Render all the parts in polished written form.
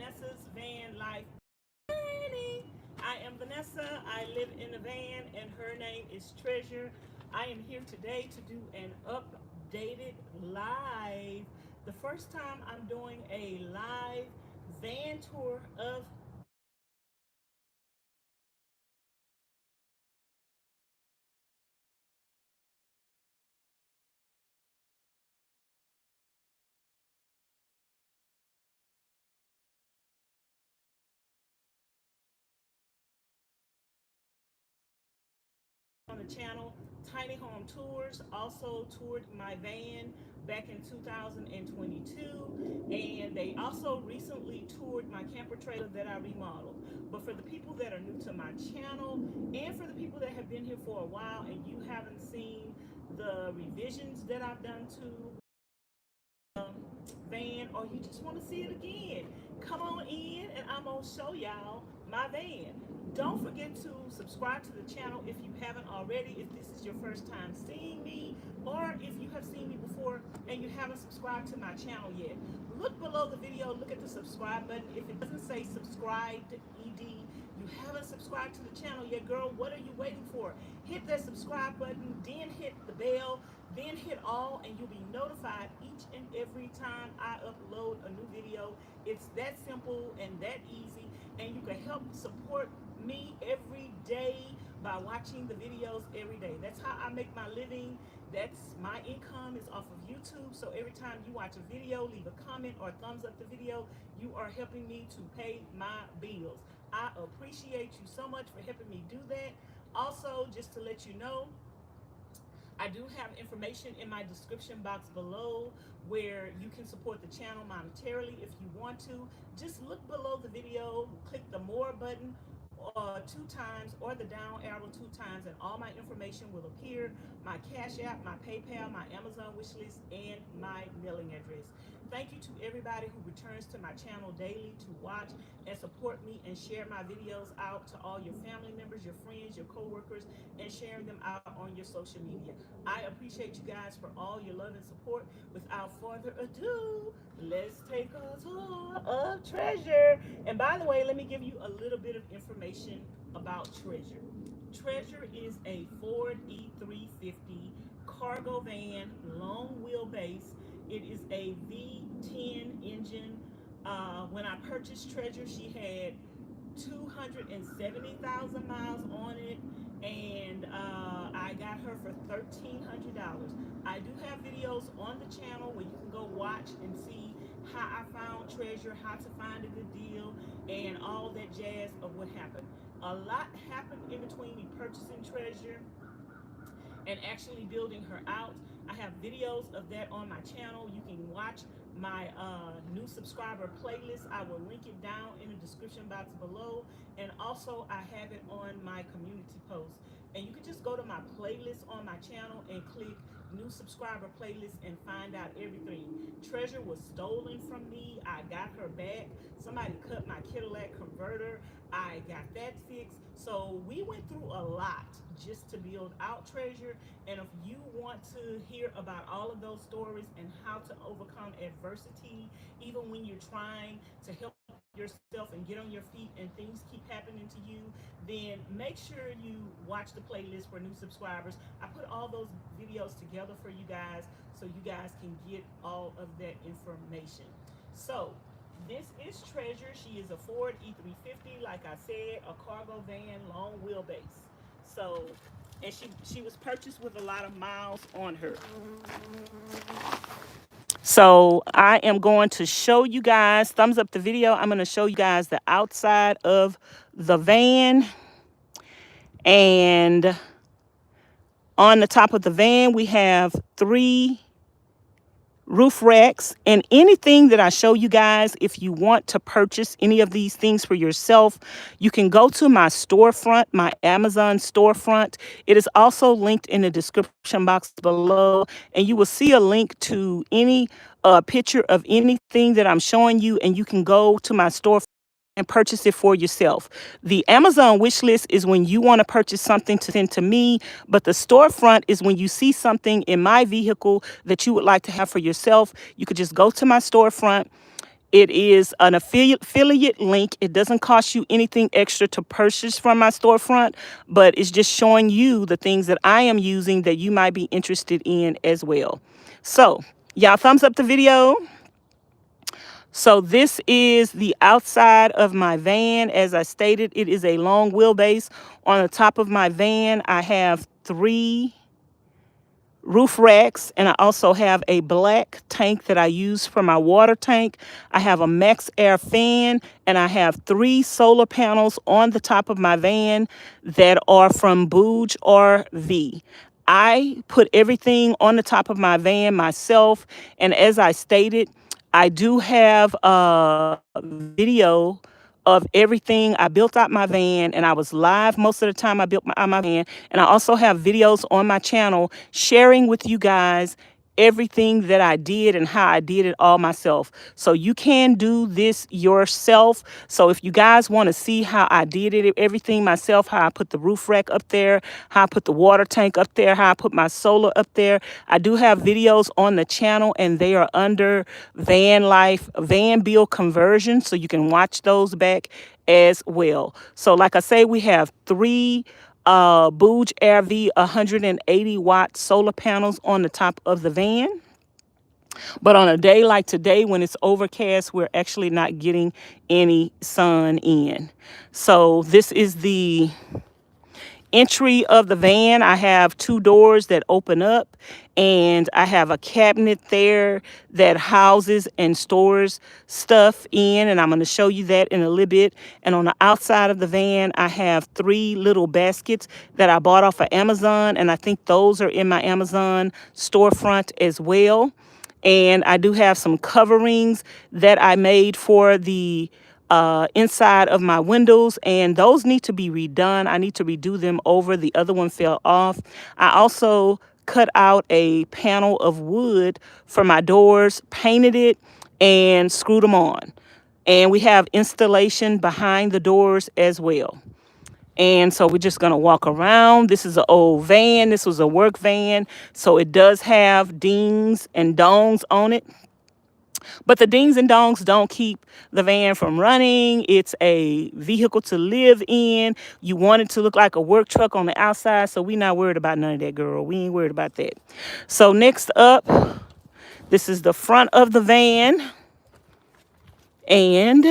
Vanessa's Van Life. I am Vanessa. I live in a van, and her name is Treasure. I am here today to do an updated live. The first time I'm doing a live van tour of on the channel. Tiny Home Tours also toured my van back in 2022, and they also recently toured my camper trailer that I remodeled. But for the people that are new to my channel, and for the people that have been here for a while and you haven't seen the revisions that I've done to van, or you just want to see it again, come on in and I'm gonna show y'all my van. Don't forget to subscribe to the channel if you haven't already, if this is your first time seeing me, or if you have seen me before and you haven't subscribed to my channel yet. Look below the video, look at the subscribe button. If it doesn't say subscribed ED, you haven't subscribed to the channel yet, girl, what are you waiting for? Hit that subscribe button, then hit the bell, then hit all, and you'll be notified each and every time I upload a new video. It's that simple and that easy, and you can help support me every day by watching the videos every day. That's how I make my living. That's my income, is off of YouTube. So every time you watch a video, leave a comment or thumbs up the video, you are helping me to pay my bills. I appreciate you so much for helping me do that. Also, just to let you know, I do have information in my description box below where you can support the channel monetarily if you want to. Just look below the video, click the more button 2 times or the down arrow 2 times, and all my information will appear. My Cash App, my PayPal, my Amazon wishlist, and my mailing address. Thank you to everybody who returns to my channel daily to watch and support me and share my videos out to all your family members, your friends, your co-workers, and sharing them out on your social media. I appreciate you guys for all your love and support. Without further ado, let's take a tour of Treasure. And by the way, let me give you a little bit of information about Treasure. Treasure is a Ford E350 cargo van, long wheelbase. It is a V10 engine. When I purchased Treasure, she had 270,000 miles on it, and I got her for $1,300. I do have videos on the channel where you can go watch and see how I found Treasure, how to find a good deal, and all that jazz of what happened. A lot happened in between me purchasing Treasure and actually building her out. I have videos of that on my channel. You can watch my new subscriber playlist. I will link it down in the description box below, and also I have it on my community post. And you can just go to my playlist on my channel and click new subscriber playlist and find out everything. Treasure was stolen from me. I got her back. Somebody cut my Cadillac converter. I got that fixed. So we went through a lot just to build out Treasure. And if you want to hear about all of those stories and how to overcome adversity, even when you're trying to help yourself and get on your feet and things keep happening to you, then make sure you watch the playlist for new subscribers. I put all those videos together for you guys so you guys can get all of that information. So this is Treasure. She is a Ford E350, like I said, a cargo van, long wheelbase. So, and she was purchased with a lot of miles on her. So I am going to show you guys, thumbs up the video, I'm going to show you guys the outside of the van. And on the top of the van, we have 3 roof racks. And anything that I show you guys, if you want to purchase any of these things for yourself, you can go to my storefront, my Amazon storefront. It is also linked in the description box below, and you will see a link to any picture of anything that I'm showing you, and you can go to my storefront and purchase it for yourself. The Amazon wish list is when you want to purchase something to send to me, but the storefront is when you see something in my vehicle that you would like to have for yourself. You could just go to my storefront. It is an affiliate link. It doesn't cost you anything extra to purchase from my storefront, but it's just showing you the things that I am using that you might be interested in as well. So, y'all thumbs up the video. So this is the outside of my van. As I stated, it is a long wheelbase. On the top of my van, I have 3 roof racks, and I also have a black tank that I use for my water tank. I have a max air fan, and I have 3 solar panels on the top of my van that are from Booge RV. I put everything on the top of my van myself, and as I stated, I do have a video of everything. I built out my van, and I was live most of the time I built my van. And I also have videos on my channel sharing with you guys everything that I did and how I did it all myself. So you can do this yourself. So if you guys want to see how I did it, everything myself, how I put the roof rack up there, how I put the water tank up there, how I put my solar up there, I do have videos on the channel, and they are under Vanlife van bill conversion. So you can watch those back as well. So like I say, we have 3 Booge RV 180 watt solar panels on the top of the van. But on a day like today, when it's overcast, we're actually not getting any sun in. So this is the entry of the van. I have 2 doors that open up, and I have a cabinet there that houses and stores stuff in, and I'm going to show you that in a little bit. And on the outside of the van, I have 3 little baskets that I bought off of Amazon, and I think those are in my Amazon storefront as well. And I do have some coverings that I made for the inside of my windows, and those need to be redone. I need to redo them over. The other one fell off. I also cut out a panel of wood for my doors, painted it, and screwed them on. And we have installation behind the doors as well. And so we're just going to walk around. This is an old van. This was a work van. So it does have dings and dongs on it. But the dings and dongs don't keep the van from running. It's a vehicle to live in. You want it to look like a work truck on the outside. So we're not worried about none of that, girl. We ain't worried about that. So next up, this is the front of the van. And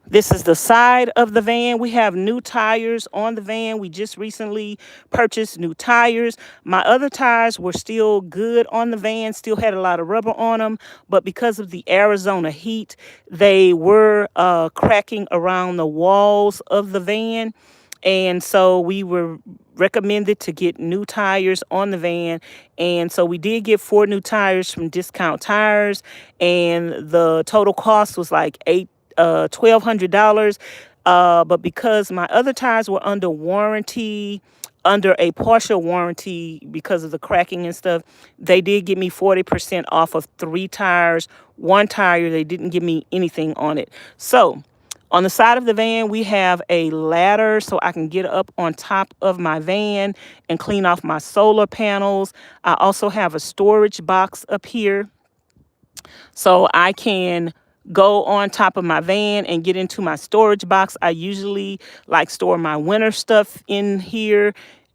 this is the side of the van. We have new tires on the van. We just recently purchased new tires. My other tires were still good on the van, still had a lot of rubber on them, but because of the Arizona heat, they were cracking around the walls of the van. And so we were recommended to get new tires on the van. And so we did get 4 new tires from Discount Tires, and the total cost was like $1,200. But because my other tires were under warranty, under a partial warranty because of the cracking and stuff, they did give me 40% off of 3 tires. 1 tire, they didn't give me anything on it. So on the side of the van, we have a ladder so I can get up on top of my van and clean off my solar panels. I also have a storage box up here so I can go on top of my van and get into my storage box. I usually like store my winter stuff in here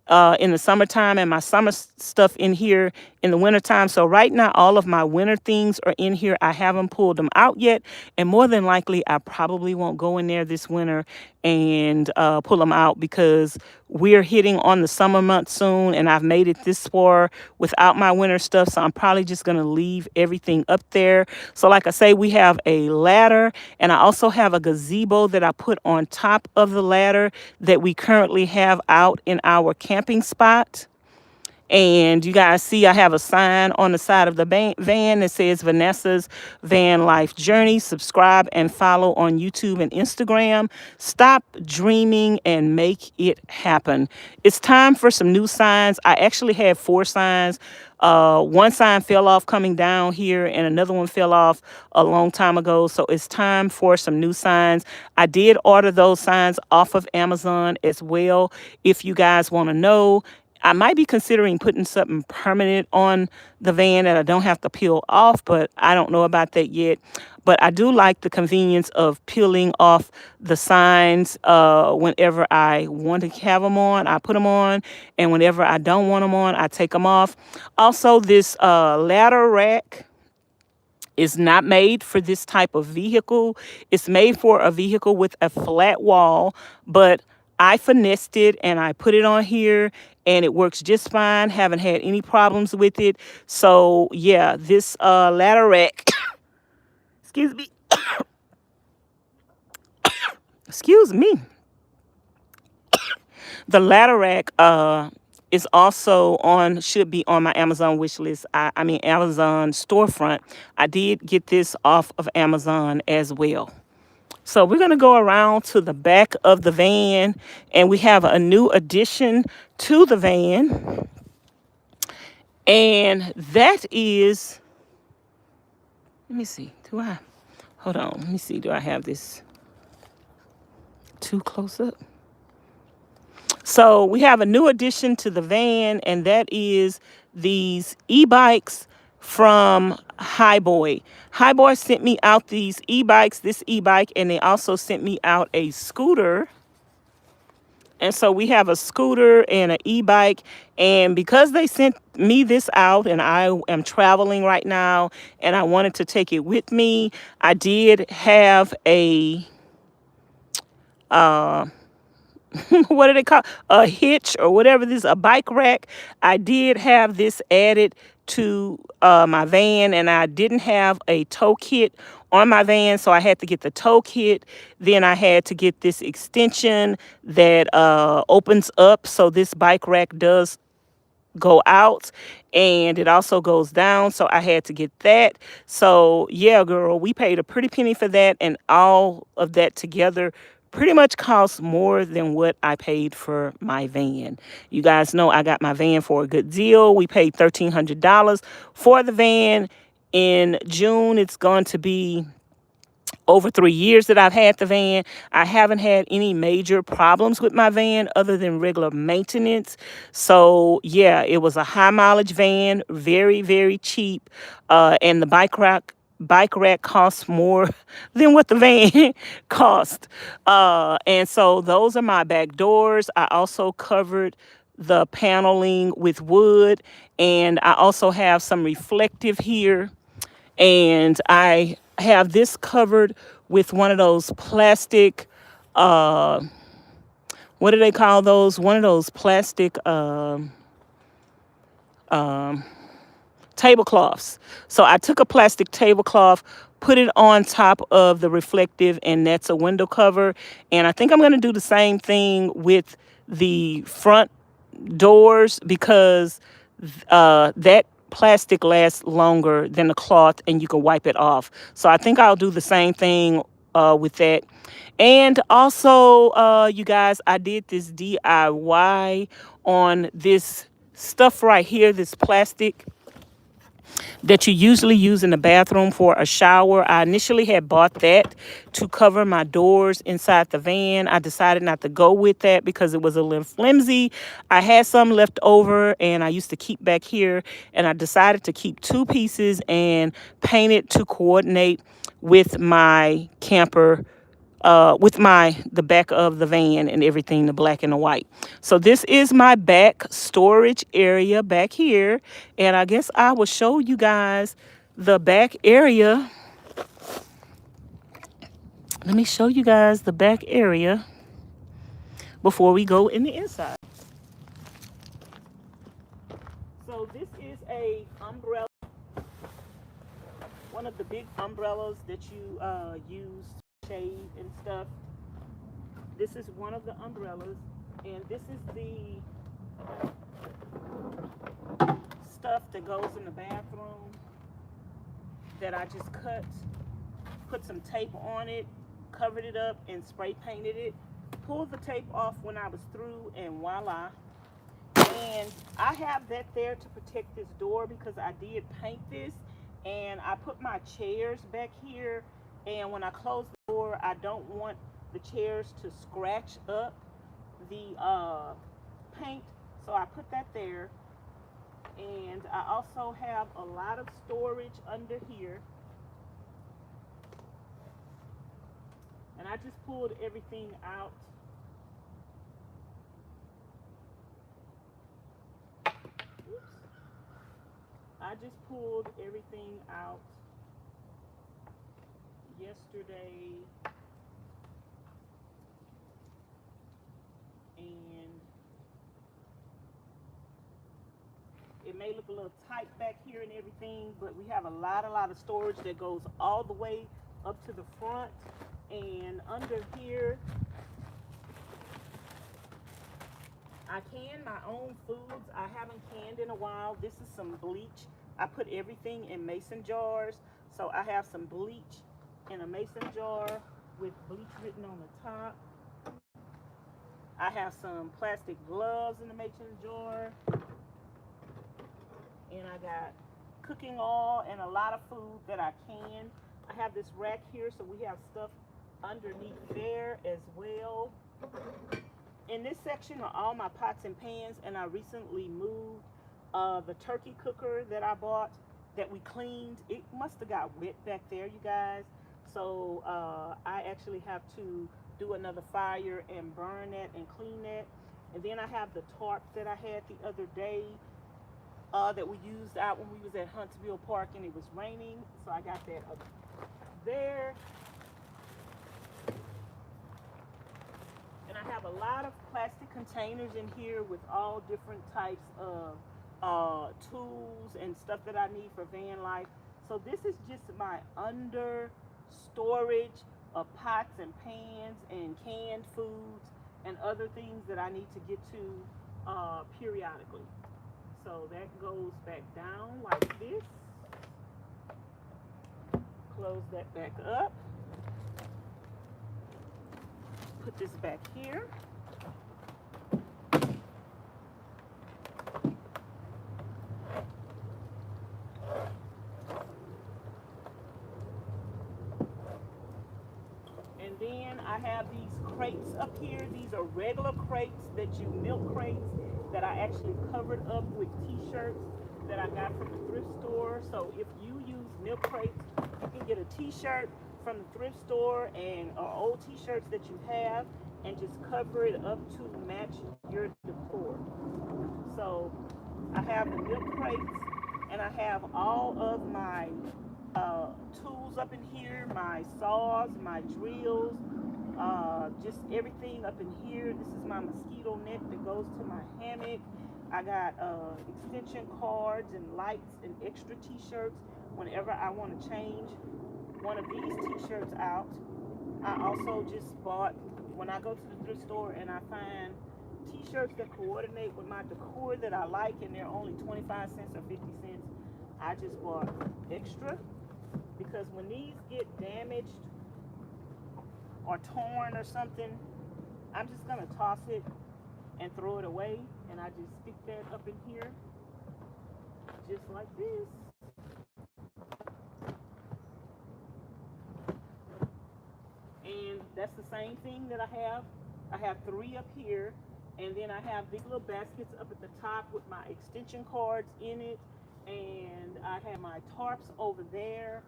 in the summertime, and my summer stuff in here in the wintertime. So right now, all of my winter things are in here. I haven't pulled them out yet, and more than likely, I probably won't go in there this winter and pull them out because we're hitting on the summer month soon, and I've made it this far without my winter stuff, so I'm probably just going to leave everything up there. So like I say, we have a ladder, and I also have a gazebo that I put on top of the ladder that we currently have out in our camping spot. And you guys see I have a sign on the side of the van that says Vanessa's Van Life Journey. Subscribe and follow on YouTube and Instagram. Stop dreaming and make it happen. It's time for some new signs. I actually had 4 signs. One sign fell off coming down here, and another one fell off a long time ago. So it's time for some new signs. I did order those signs off of Amazon as well, if you guys want to know. I might be considering putting something permanent on the van that I don't have to peel off, but I don't know about that yet. But I do like the convenience of peeling off the signs whenever I want to have them on. I put them on, and whenever I don't want them on, I take them off. Also, this ladder rack is not made for this type of vehicle. It's made for a vehicle with a flat wall, but I finessed it and I put it on here and it works just fine. Haven't had any problems with it. So yeah, this ladder rack, excuse me, excuse me. The ladder rack is also on, should be on my Amazon wish list. I mean, Amazon storefront. I did get this off of Amazon as well. So we're going to go around to the back of the van, and we have a new addition to the van. And that is, let me see, hold on, let me see, do I have this too close up? So we have a new addition to the van, and that is these e-bikes from Highboy. Highboy sent me out these e-bikes, this e-bike, and they also sent me out a scooter. And so we have a scooter and an e-bike. And because they sent me this out and I am traveling right now and I wanted to take it with me, I did have a what do they call, a hitch or whatever this, a bike rack. I did have this added to my van, and I didn't have a tow kit on my van, so I had to get the tow kit. Then I had to get this extension that opens up so this bike rack does go out and it also goes down, so I had to get that. So yeah, girl, we paid a pretty penny for that, and all of that together pretty much cost more than what I paid for my van. You guys know I got my van for a good deal. We paid $1,300 for the van. In June, it's going to be over 3 years that I've had the van. I haven't had any major problems with my van other than regular maintenance. So yeah, it was a high mileage van, very, very cheap. And the bike rack costs more than what the van cost. And so those are my back doors. I also covered the paneling with wood, and I also have some reflective here. And I have this covered with one of those plastic, what do they call those? One of those plastic tablecloths. So I took a plastic tablecloth, put it on top of the reflective, and that's a window cover. And I think I'm going to do the same thing with the front doors because that plastic lasts longer than the cloth and you can wipe it off. So I think I'll do the same thing with that. And also, you guys, I did this DIY on this stuff right here, this plastic that you usually use in the bathroom for a shower. I initially had bought that to cover my doors inside the van. I decided not to go with that because it was a little flimsy. I had some left over and I used to keep back here, and I decided to keep two pieces and paint it to coordinate with my camper, with the back of the van and everything, the black and the white. So this is my back storage area back here. And I guess I will show you guys the back area. Let me show you guys the back area before we go in the inside. So this is a umbrella, one of the big umbrellas that you use to shade and stuff. This is one of the umbrellas, and this is the stuff that goes in the bathroom that I just cut, put some tape on it, covered it up, and spray painted it. Pulled the tape off when I was through, and voila. And I have that there to protect this door because I did paint this, and I put my chairs back here, and when I close the door, I don't want the chairs to scratch up the paint. So I put that there. And I also have a lot of storage under here. And I just pulled everything out. Oops. I just pulled everything out yesterday. And it may look a little tight back here and everything, but we have a lot of storage that goes all the way up to the front. And under here, I can my own foods. I haven't canned in a while. This is some bleach. I put everything in mason jars. So I have some bleach in a mason jar with bleach written on the top. I have some plastic gloves in the mason jar. And I got cooking oil and a lot of food that I can. I have this rack here, so we have stuff underneath there as well. In this section are all my pots and pans, and I recently moved the turkey cooker that I bought that we cleaned. It must have got wet back there, you guys. So I actually have to do another fire and burn that and clean that. And then I have the tarp that I had the other day that we used out when we was at Huntsville Park and it was raining. So I got that up there. And I have a lot of plastic containers in here with all different types of tools and stuff that I need for van life. So this is just my under storage of pots and pans and canned foods and other things that I need to get to periodically. So that goes back down like this. Close that back up. Put this back here. And then I have these crates up here. These are regular crates milk crates that I actually covered up with t-shirts that I got from the thrift store. So if you use milk crates, you can get a t-shirt from the thrift store and old t-shirts that you have and just cover it up to match your decor. So I have the milk crates and I have all of my tools up in here, my saws, my drills, just everything up in here. This is my mosquito net that goes to my hammock. I got extension cords and lights and extra t-shirts whenever I want to change one of these t-shirts out. I also just bought, when I go to the thrift store and I find t-shirts that coordinate with my decor that I like and they're only 25 cents or 50 cents, I just bought extra, because when these get damaged or torn or something, I'm just gonna toss it and throw it away, and I just stick that up in here just like this. And that's the same thing that I have. I have 3 up here, and then I have these little baskets up at the top with my extension cords in it, and I have my tarps over there.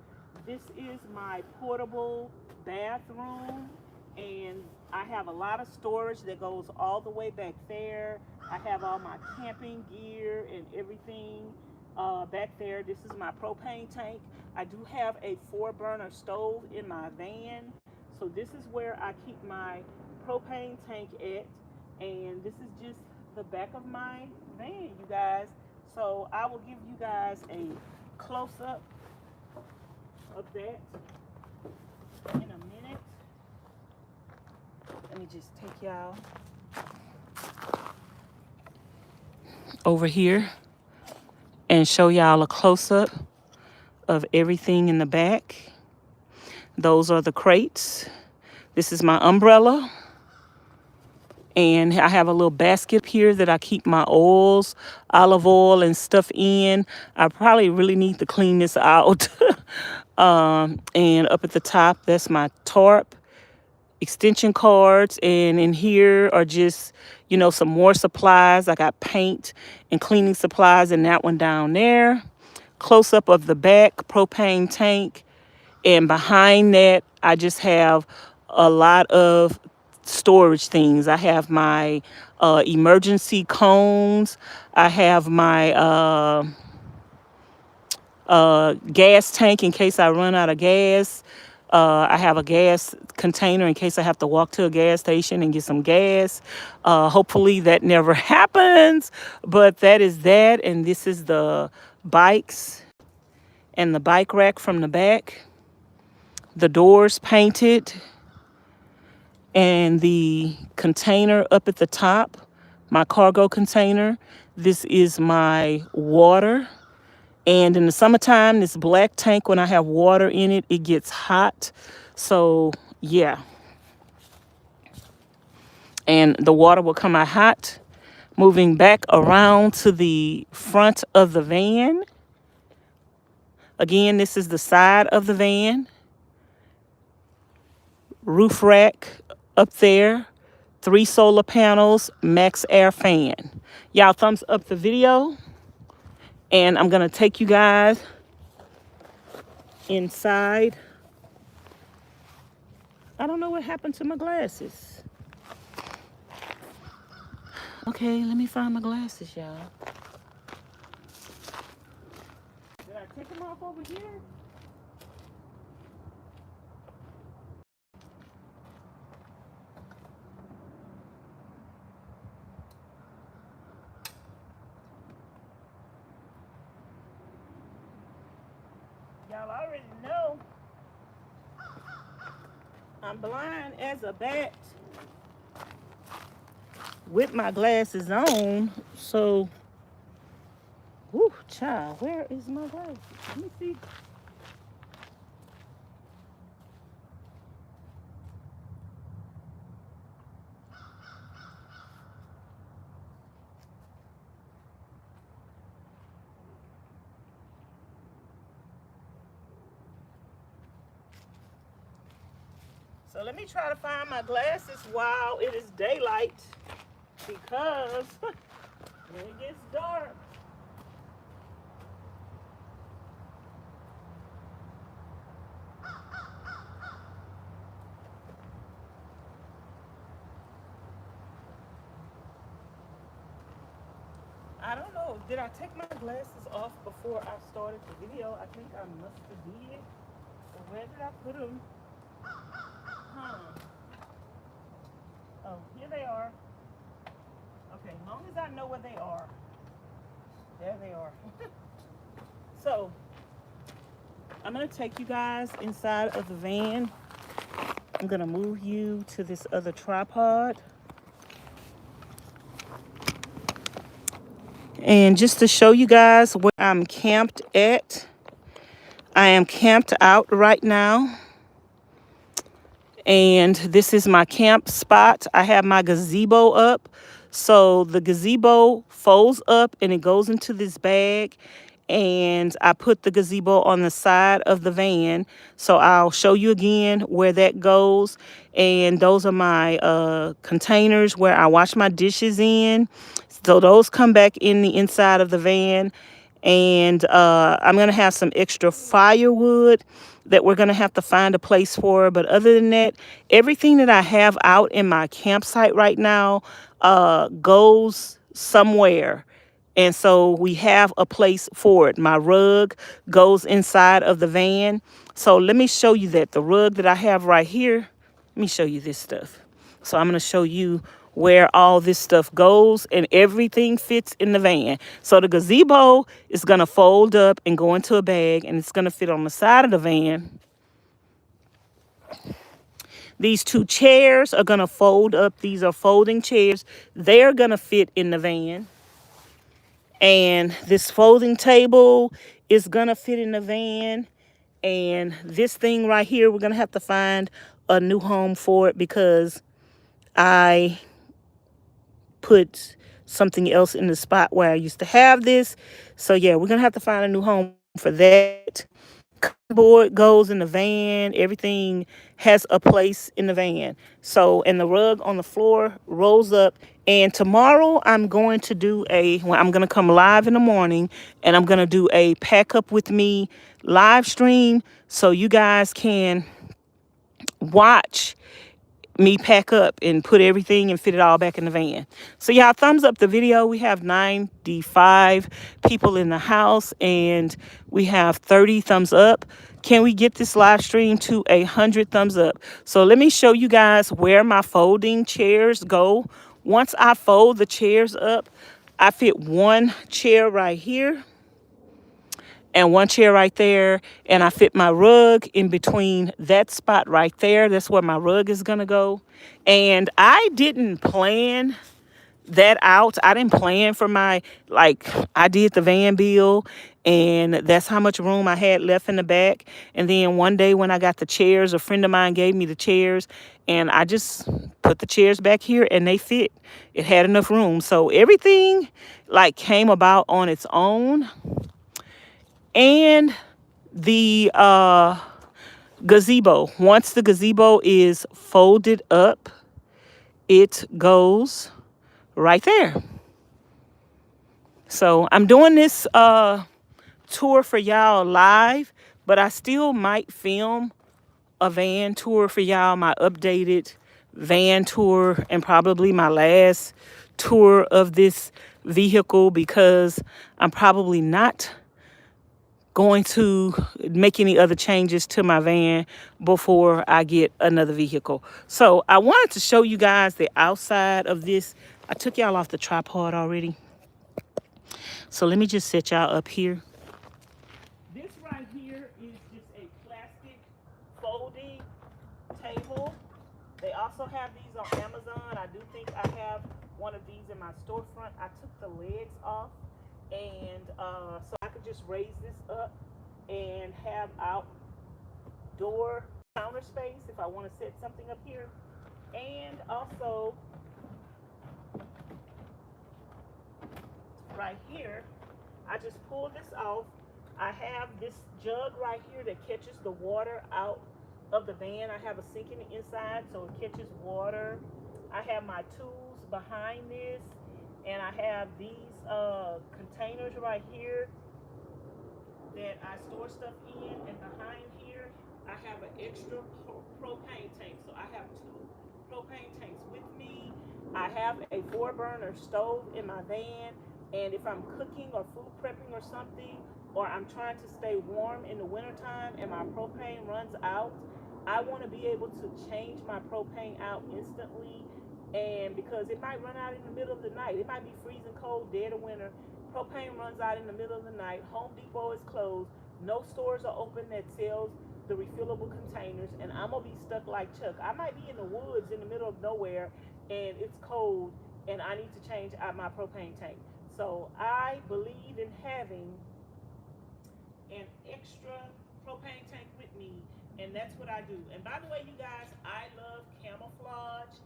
This is my portable bathroom, and I have a lot of storage that goes all the way back there. I have all my camping gear and everything back there. This is my propane tank. I do have a 4-burner stove in my van. So this is where I keep my propane tank at, and this is just the back of my van, you guys. So I will give you guys a close-up of that in a minute. Let me just take y'all over here and show y'all a close-up of everything in the back. Those are the crates. This is my umbrella. And I have a little basket here that I keep my oils, olive oil and stuff in. I probably really need to clean this out. And up at the top, that's my tarp. extension cords, and in here are just, some more supplies. I got paint and cleaning supplies in that one down there. Close up of the back propane tank, and behind that I just have a lot of storage things. I have my emergency cones. I have my gas tank in case I run out of gas. I have a gas container in case I have to walk to a gas station and get some gas. Hopefully that never happens, but that is that. And this is the bikes and the bike rack from the back. The doors painted, and the container up at the top, my cargo container. This is my water. And in the summertime, this black tank, when I have water in it, it gets hot. So, yeah. And the water will come out hot. Moving back around to the front of the van. Again, this is the side of the van. Roof rack up there. 3 solar panels, max air fan. Y'all thumbs up the video. And I'm going to take you guys inside. I don't know what happened to my glasses. Okay, let me find my glasses, y'all. Did I take them off over here? Y'all already know I'm blind as a bat with my glasses on. So, whoo, child, where is my glasses? Let me see. So let me try to find my glasses while it is daylight, because when it gets dark, I don't know. Did I take my glasses off before I started the video? I think I must have did. Or where did I put them? Oh, here they are. Okay, as long as I know where they are. There they are. So, I'm going to take you guys inside of the van. I'm going to move you to this other tripod. And just to show you guys where I'm camped at. I am camped out right now. And this is my camp spot. I have my gazebo up. So the gazebo folds up and it goes into this bag. And I put the gazebo on the side of the van. So I'll show you again where that goes. And those are my containers where I wash my dishes in. So those come back in the inside of the van. And I'm going to have some extra firewood that we're going to have to find a place for. But other than that, everything that I have out in my campsite right now goes somewhere. And so we have a place for it. My rug goes inside of the van. So let me show you that. The rug that I have right here, let me show you this stuff. So I'm going to show you where all this stuff goes, and everything fits in the van. So the gazebo is going to fold up and go into a bag, and it's going to fit on the side of the van. These 2 chairs are going to fold up. These are folding chairs. They're going to fit in the van. And this folding table is going to fit in the van. And this thing right here, we're going to have to find a new home for it, because I put something else in the spot where I used to have this. So yeah, we're going to have to find a new home for that. board goes in the van. Everything has a place in the van. So, and the rug on the floor rolls up. And tomorrow I'm going to do well, I'm going to come live in the morning, and I'm going to do a pack up with me live stream so you guys can watch me pack up and put everything and fit it all back in the van. So y'all, thumbs up the video. We have 95 people in the house, and we have 30 thumbs up. Can we get this live stream to 100 thumbs up? So let me show you guys where my folding chairs go. Once I fold the chairs up, I fit one chair right here and one chair right there, and I fit my rug in between that spot right there. That's where my rug is gonna go. And I didn't plan that out. I didn't plan for I did the van bill, and that's how much room I had left in the back. And then one day when I got the chairs, a friend of mine gave me the chairs, and I just put the chairs back here and they fit. It had enough room. So everything came about on its own. And the gazebo, once the gazebo is folded up, it goes right there. So I'm doing this tour for y'all live, but I still might film a van tour for y'all, my updated van tour, and probably my last tour of this vehicle, because I'm probably not going to make any other changes to my van before I get another vehicle. So I wanted to show you guys the outside of this. I took y'all off the tripod already. So let me just set y'all up here. This right here is just a plastic folding table. They also have these on Amazon. I do think I have one of these in my storefront. I took the legs off, and so I could just raise this up and have outdoor counter space if I want to set something up here. And also right here, I just pull this off. I have this jug right here that catches the water out of the van. I have a sink in the inside so it catches water. I have my tools behind this, and I have these containers right here that I store stuff in, and behind here I have an extra propane tank. So I have 2 propane tanks with me. I have a 4-burner stove in my van, and if I'm cooking or food prepping or something, or I'm trying to stay warm in the wintertime and my propane runs out, I want to be able to change my propane out instantly. And because it might run out in the middle of the night, it might be freezing cold, dead of winter, propane runs out in the middle of the night, Home Depot is closed, no stores are open that sells the refillable containers, and I'm gonna be stuck like Chuck. I might be in the woods in the middle of nowhere and it's cold and I need to change out my propane tank. So I believe in having an extra propane tank with me, and that's what I do. And by the way, you guys, I love camouflage.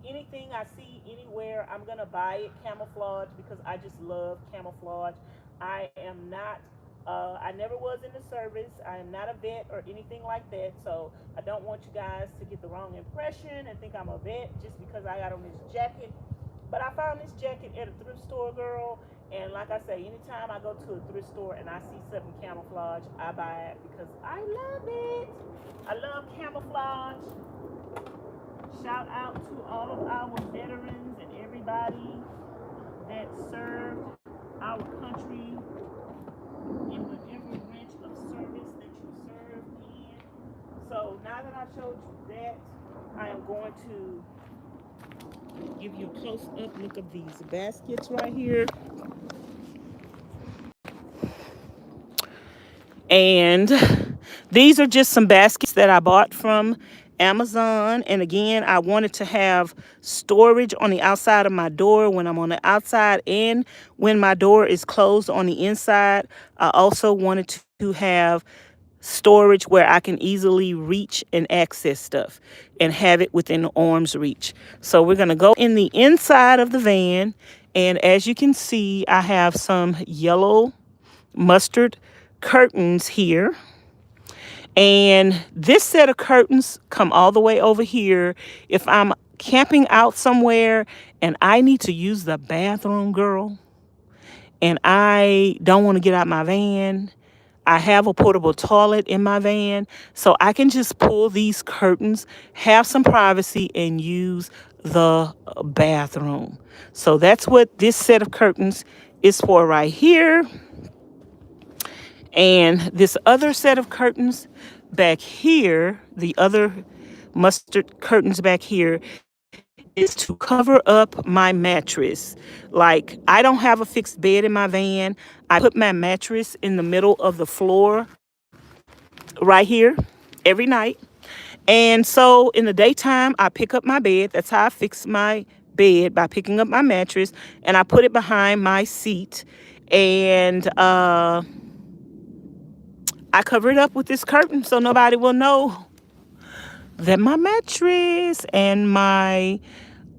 Anything I see anywhere, I'm gonna buy it camouflage, because I just love camouflage. I am not I never was in the service. I am not a vet or anything like that, so I don't want you guys to get the wrong impression and think I'm a vet just because I got on this jacket. But I found this jacket at a thrift store, girl, and like I say, anytime I go to a thrift store and I see something camouflage, I buy it because I love it. I love camouflage. Shout out to all of our veterans and everybody that served our country in whatever branch of service that you served in. So now that I've showed you that, I am going to give you a close-up look of these baskets right here. And these are just some baskets that I bought from Amazon. And again, I wanted to have storage on the outside of my door when I'm on the outside, and when my door is closed on the inside. I also wanted to have storage where I can easily reach and access stuff and have it within arm's reach. So we're going to go in the inside of the van, and as you can see, I have some yellow mustard curtains here. And this set of curtains come all the way over here. If I'm camping out somewhere and I need to use the bathroom, girl, and I don't want to get out my van, I have a portable toilet in my van, so I can just pull these curtains, have some privacy, and use the bathroom. So that's what this set of curtains is for right here. And this other set of curtains back here, the other mustard curtains back here, is to cover up my mattress. Like, I don't have a fixed bed in my van. I put my mattress in the middle of the floor right here every night. And so in the daytime, I pick up my bed. That's how I fix my bed, by picking up my mattress, and I put it behind my seat. And I cover it up with this curtain so nobody will know that my mattress and my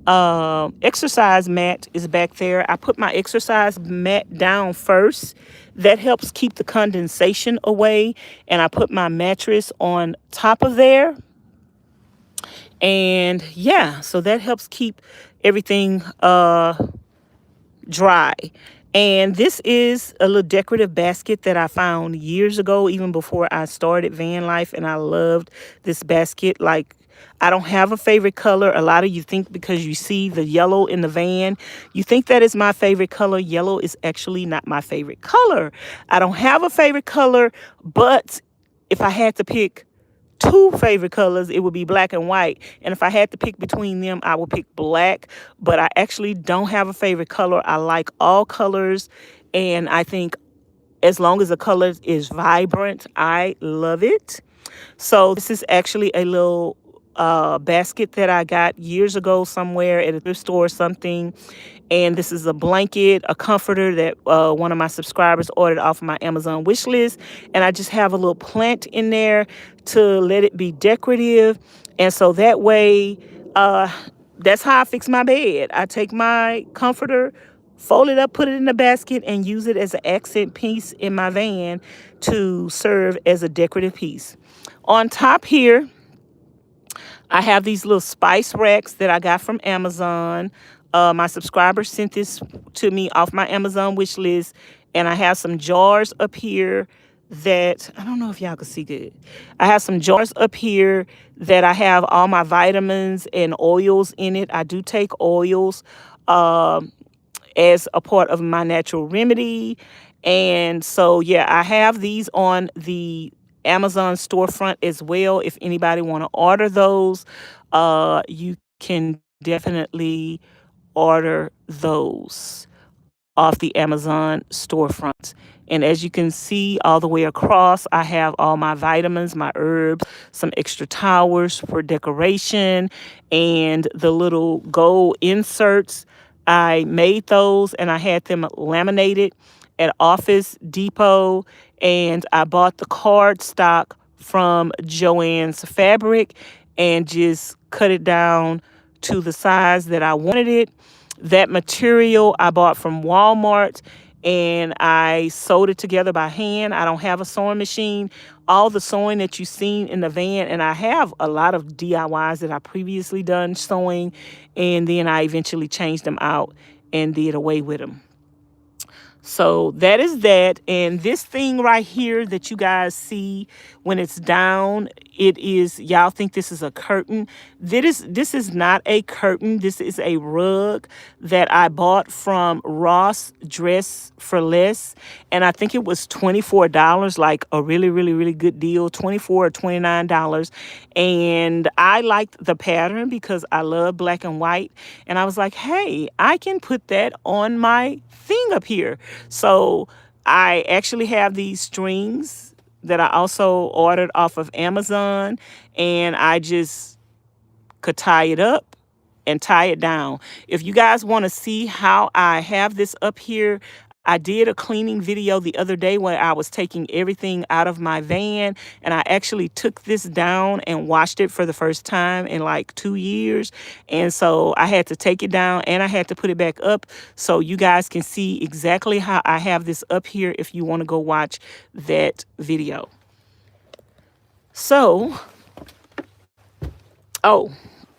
exercise mat is back there. I put my exercise mat down first. That helps keep the condensation away. And I put my mattress on top of there. And yeah, so that helps keep everything dry. And this is a little decorative basket that I found years ago, even before I started van life. And I loved this basket. Like, I don't have a favorite color. A lot of you think because you see the yellow in the van, you think that is my favorite color. Yellow is actually not my favorite color. I don't have a favorite color, but if I had to pick two favorite colors, it would be black and white. And if I had to pick between them, I would pick black. But I actually don't have a favorite color. I like all colors. And I think as long as the color is vibrant, I love it. So this is actually a little basket that I got years ago somewhere at a thrift store or something. And this is a blanket, a comforter that one of my subscribers ordered off of my Amazon wish list. And I just have a little plant in there to let it be decorative. And so that way, that's how I fix my bed. I take my comforter, fold it up, put it in the basket, and use it as an accent piece in my van to serve as a decorative piece. On top here, I have these little spice racks that I got from Amazon. My subscriber sent this to me off my Amazon wish list. And I have some jars up here that, I don't know if y'all can see good. I have some jars up here that I have all my vitamins and oils in it. I do take oils as a part of my natural remedy. And so, yeah, I have these on the Amazon storefront as well. If anybody want to order those, you can definitely order those off the Amazon storefront. And as you can see all the way across, I have all my vitamins, my herbs, some extra towers for decoration, and the little gold inserts. I made those and I had them laminated at Office Depot, and I bought the card stock from Joann's Fabric and just cut it down to the size that I wanted it. That material I bought from Walmart, and I sewed it together by hand. I don't have a sewing machine. All the sewing that you've seen in the van, and I have a lot of DIYs that I previously done sewing, and then I eventually changed them out and did away with them. So that is that. And this thing right here that you guys see when it's down, it is, y'all think this is a curtain. This is not a curtain. This is a rug that I bought from Ross Dress for Less. And I think it was $24, like a really, really, really good deal, $24 or $29. And I liked the pattern because I love black and white. And I was like, hey, I can put that on my thing up here. So I actually have these strings that I also ordered off of Amazon, and I just could tie it up and tie it down. If you guys want to see how I have this up here, I did a cleaning video the other day where I was taking everything out of my van, and I actually took this down and washed it for the first time in like 2 years. And so I had to take it down and I had to put it back up so you guys can see exactly how I have this up here if you want to go watch that video. So, oh,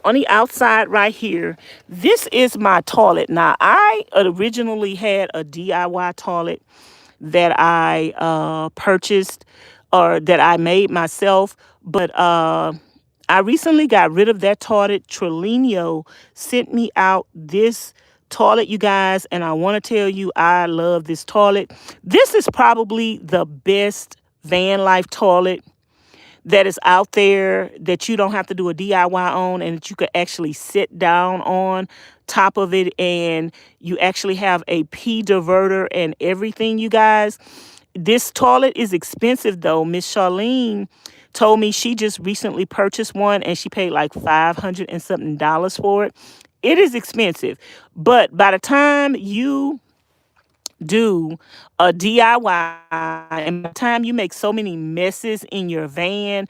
on the outside right here, this is my toilet. Now, I originally had a DIY toilet that I purchased or that I made myself, but I recently got rid of that toilet. Trelino sent me out this toilet, you guys, and I want to tell you I love this toilet. This is probably the best van life toilet that is out there that you don't have to do a DIY on, and that you could actually sit down on top of it, and you actually have a pee diverter and everything, you guys. This toilet is expensive though. Miss Charlene told me she just recently purchased one and she paid like 500 and something dollars for it. It is expensive, but by the time you do a DIY and by the time you make so many messes in your van,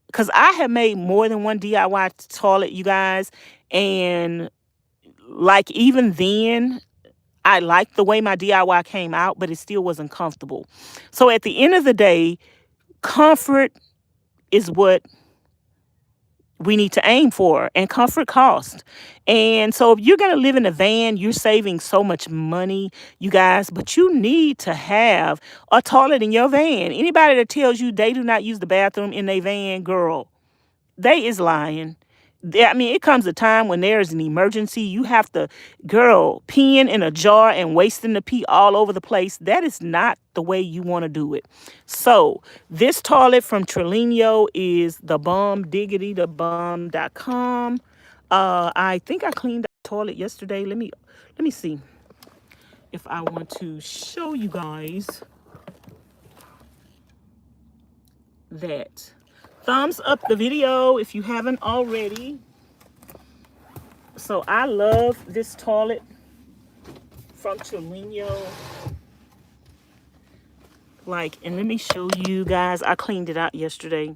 because I have made more than one DIY toilet, you guys, and like even then, I liked the way my DIY came out, but it still wasn't comfortable. So at the end of the day, comfort is what we need to aim for, and comfort costs. And so if you're going to live in a van, you're saving so much money, you guys, but you need to have a toilet in your van. Anybody that tells you they do not use the bathroom in their van, girl, they is lying. I mean, it comes a time when there's an emergency. You have to, girl, peeing in a jar and wasting the pee all over the place. That is not the way you want to do it. So this toilet from Trelino is the bomb, diggity, the bomb.com. I think I cleaned the toilet yesterday. Let me see if I want to show you guys that. Thumbs up the video if you haven't already. So I love this toilet from Trelino. Like, and let me show you guys. I cleaned it out yesterday.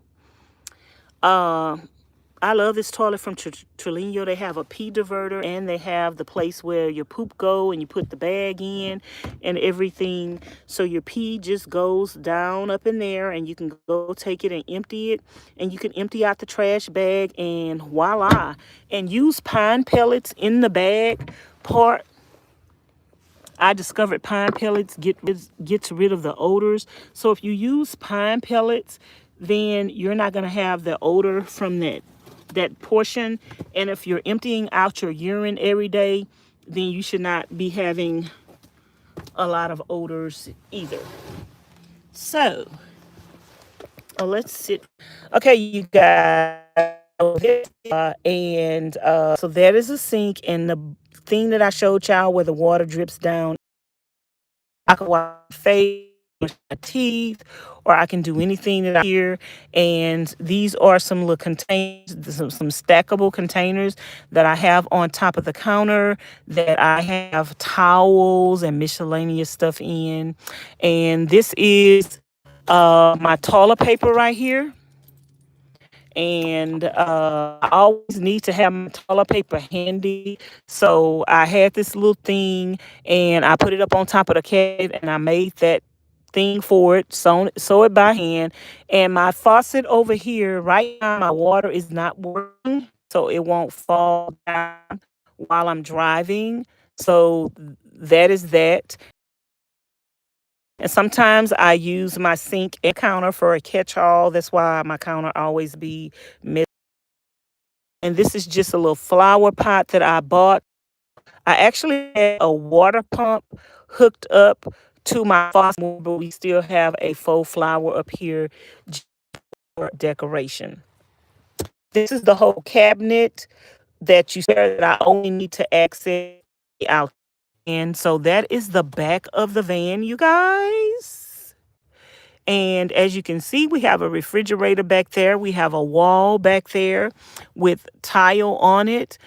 I love this toilet from Trelino. They have a pee diverter and they have the place where your poop go and you put the bag in and everything. So your pee just goes down up in there and you can go take it and empty it. And you can empty out the trash bag and voila. And use pine pellets in the bag part. I discovered pine pellets gets rid of the odors. So if you use pine pellets, then you're not going to have the odor from that portion. And if you're emptying out your urine every day, then you should not be having a lot of odors either. So let's sit. Okay, you guys. So that is a sink, and the thing that I showed y'all where the water drips down, I can wash my face, brush my teeth, or I can do anything that I hear. And these are some little containers, some stackable containers that I have on top of the counter that I have towels and miscellaneous stuff in. And this is my toilet paper right here. And I always need to have my toilet paper handy. So I had this little thing and I put it up on top of the cabinet and I made that thing for it, sew it by hand. And my faucet over here, right now, my water is not working, so it won't fall down while I'm driving. So that is that. And sometimes I use my sink and counter for a catch-all. That's why my counter always be messy. And this is just a little flower pot that I bought. I actually had a water pump hooked up to my faucet, but we still have a faux flower up here for decoration. This is the whole cabinet that I only need to access out. And so that is the back of the van, you guys. And as you can see, we have a refrigerator back there. We have a wall back there with tile on it.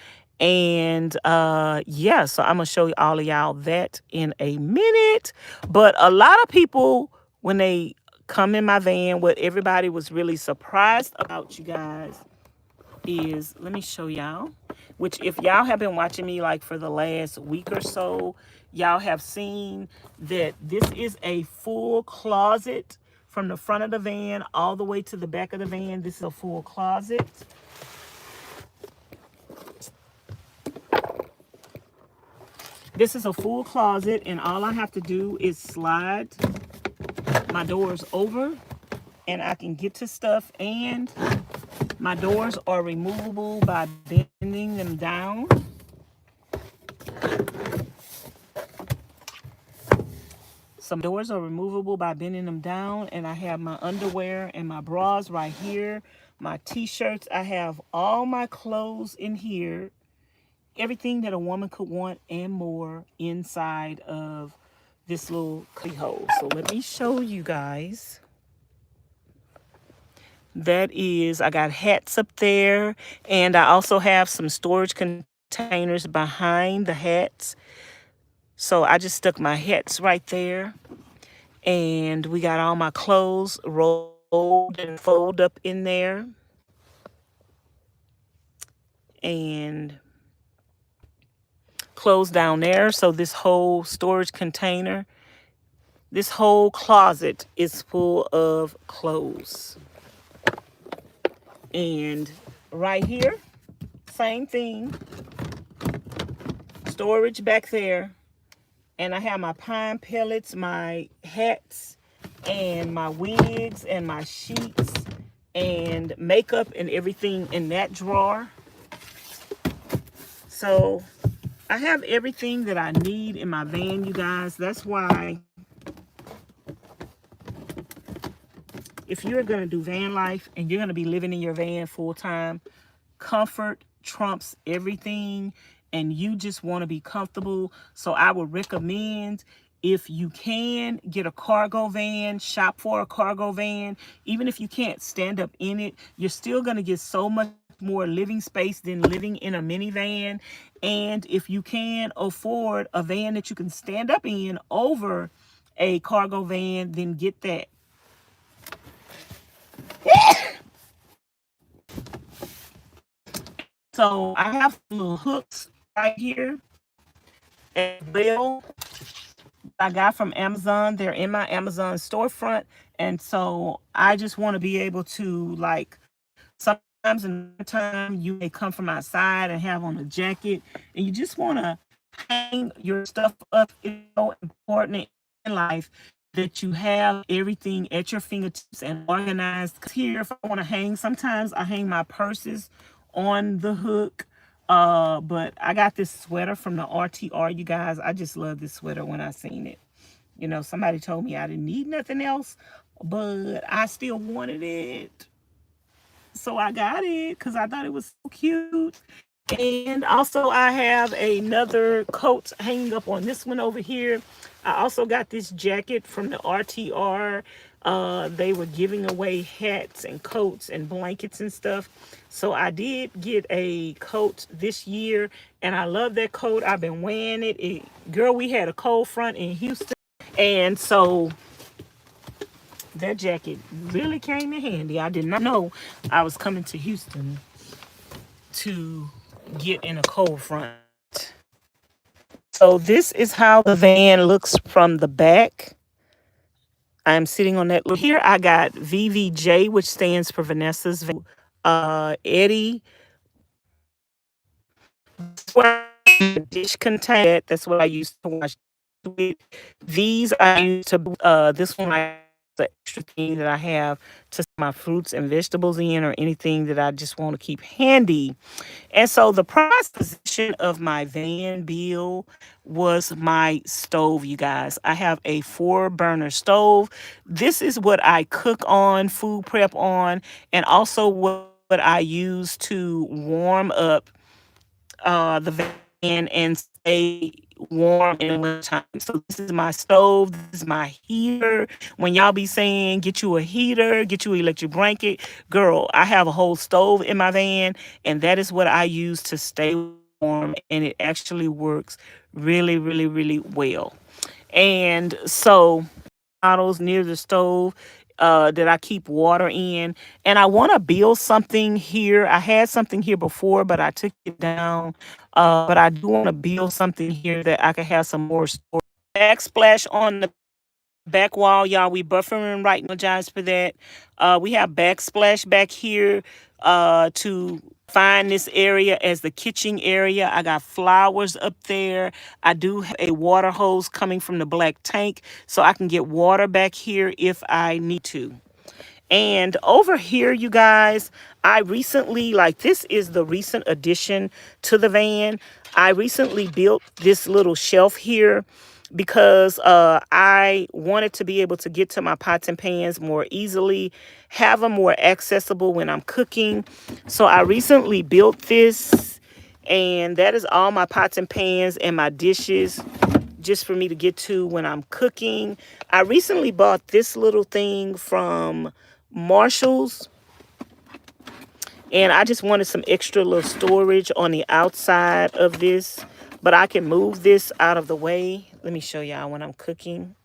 And yeah, so I'm gonna show you all of y'all that in a minute. But a lot of people, when they come in my van, what everybody was really surprised about, you guys, is, let me show y'all, which if y'all have been watching me like for the last week or so, y'all have seen that this is a full closet from the front of the van all the way to the back of the van. This is a full closet. This is a full closet, and all I have to do is slide my doors over and I can get to stuff. And my doors are removable by bending them down. Some doors are removable by bending them down, and I have my underwear and my bras right here, my t-shirts. I have all my clothes in here, everything that a woman could want and more inside of this little hole. So let me show you guys. That is, I got hats up there, and I also have some storage containers behind the hats. So I just stuck my hats right there. And we got all my clothes rolled and folded up in there. And clothes down there. So this whole storage container, this whole closet is full of clothes. And right here, same thing. Storage back there. And I have my pine pellets, my hats, and my wigs, and my sheets, and makeup, and everything in that drawer. So I have everything that I need in my van, you guys. That's why if you're going to do van life and you're going to be living in your van full time, comfort trumps everything, and you just want to be comfortable. So I would recommend, if you can, get a cargo van, shop for a cargo van. Even if you can't stand up in it, you're still going to get so much more living space than living in a minivan. And if you can afford a van that you can stand up in over a cargo van, then get that. So I have some little hooks right here as well. I got from Amazon. They're in my Amazon storefront. And so I just want to be able to, like, sometimes in the time you may come from outside and have on a jacket, and you just want to hang your stuff up. It's so important in life that you have everything at your fingertips and organized. Here, if I want to hang, sometimes I hang my purses on the hook. But I got this sweater from the RTR, you guys. I just love this sweater when I seen it. You know, somebody told me I didn't need nothing else, but I still wanted it. So I got it because I thought it was so cute. And also I have another coat hanging up on this one over here. I also got this jacket from the RTR. They were giving away hats and coats and blankets and stuff. So I did get a coat this year, and I love that coat. I've been wearing it. Girl, we had a cold front in Houston, and so that jacket really came in handy. I did not know I was coming to Houston to get in a cold front. So this is how the van looks from the back. I'm sitting on that. Here I got VVJ, which stands for Vanessa's Eddie. Dish container. That's what I used to wash with. These I use to this one I the extra thing that I have to my fruits and vegetables in, or anything that I just want to keep handy. And so the price position of my van bill was my stove, you guys. I have a 4-burner stove. This is what I cook on, food prep on, and also what I use to warm up the van and stay warm in the wintertime. So this is my stove. This is my heater. When y'all be saying, get you a heater, get you an electric blanket, girl, I have a whole stove in my van, and that is what I use to stay form, and it actually works really, really, really well. And so bottles near the stove that I keep water in. And I want to build something here. I had something here before, but I took it down. But I do want to build something here that I can have some more storage. Backsplash on the back wall, y'all. We buffering right. Apologize for that. We have backsplash back here to find this area as the kitchen area. I got flowers up there. I do have a water hose coming from the black tank so I can get water back here if I need to. And over here, you guys, I recently, like, this is the recent addition to the van. I recently built this little shelf here because I wanted to be able to get to my pots and pans more easily, have them more accessible when I'm cooking. So I recently built this, and that is all my pots and pans and my dishes just for me to get to when I'm cooking. I recently bought this little thing from Marshall's, and I just wanted some extra little storage on the outside of this, but I can move this out of the way. Let me show y'all when I'm cooking.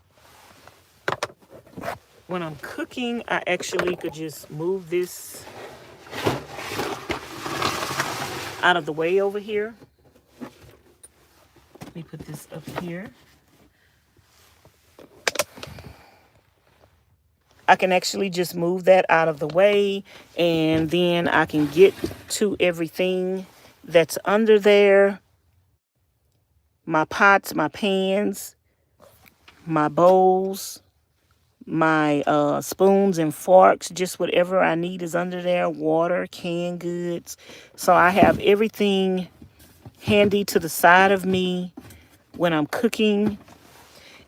When I'm cooking, I actually could just move this out of the way over here. Let me put this up here. I can actually just move that out of the way, and then I can get to everything that's under there. My pots, my pans, my bowls, my spoons and forks, just whatever I need is under there. Water, canned goods. So I have everything handy to the side of me when I'm cooking.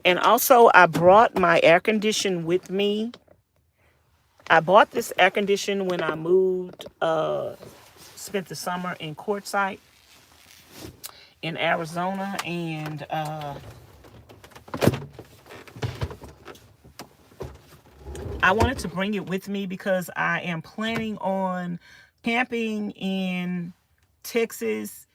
And also, I brought my air conditioner with me. I bought this air conditioner when I moved, spent the summer in Quartzsite in Arizona, and I wanted to bring it with me because I am planning on camping in Texas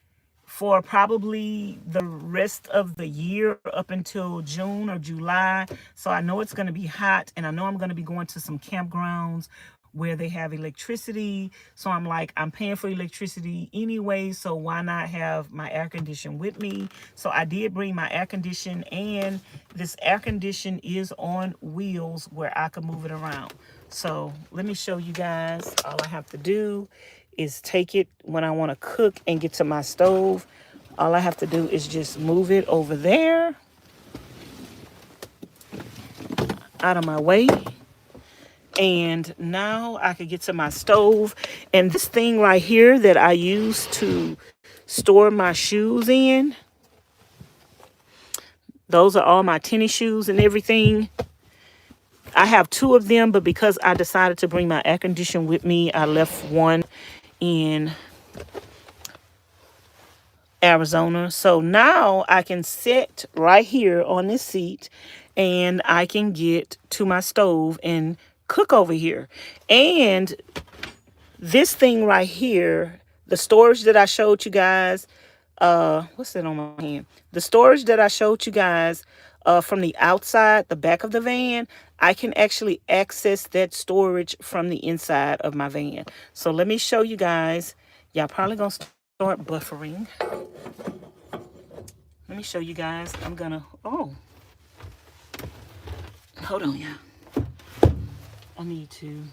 for probably the rest of the year up until June or July. So I know it's going to be hot, and I know I'm going to be going to some campgrounds where they have electricity. So I'm like, I'm paying for electricity anyway, so why not have my air condition with me? So I did bring my air condition, and this air condition is on wheels where I can move it around. So let me show you guys. All I have to do is take it when I want to cook and get to my stove. All I have to do is just move it over there, out of my way. And now I can get to my stove. And this thing right here that I use to store my shoes in, those are all my tennis shoes and everything. I have two of them, but because I decided to bring my air conditioner with me, I left one in Arizona. So now I can sit right here on this seat, and I can get to my stove and cook over here. And this thing right here, the storage that I showed you guys, what's that on my hand? The storage that I showed you guys from the outside, the back of the van, I can actually access that storage from the inside of my van. So let me show you guys. Y'all probably gonna start buffering. Let me show you guys. I'm gonna, oh, hold on, yeah. I need to.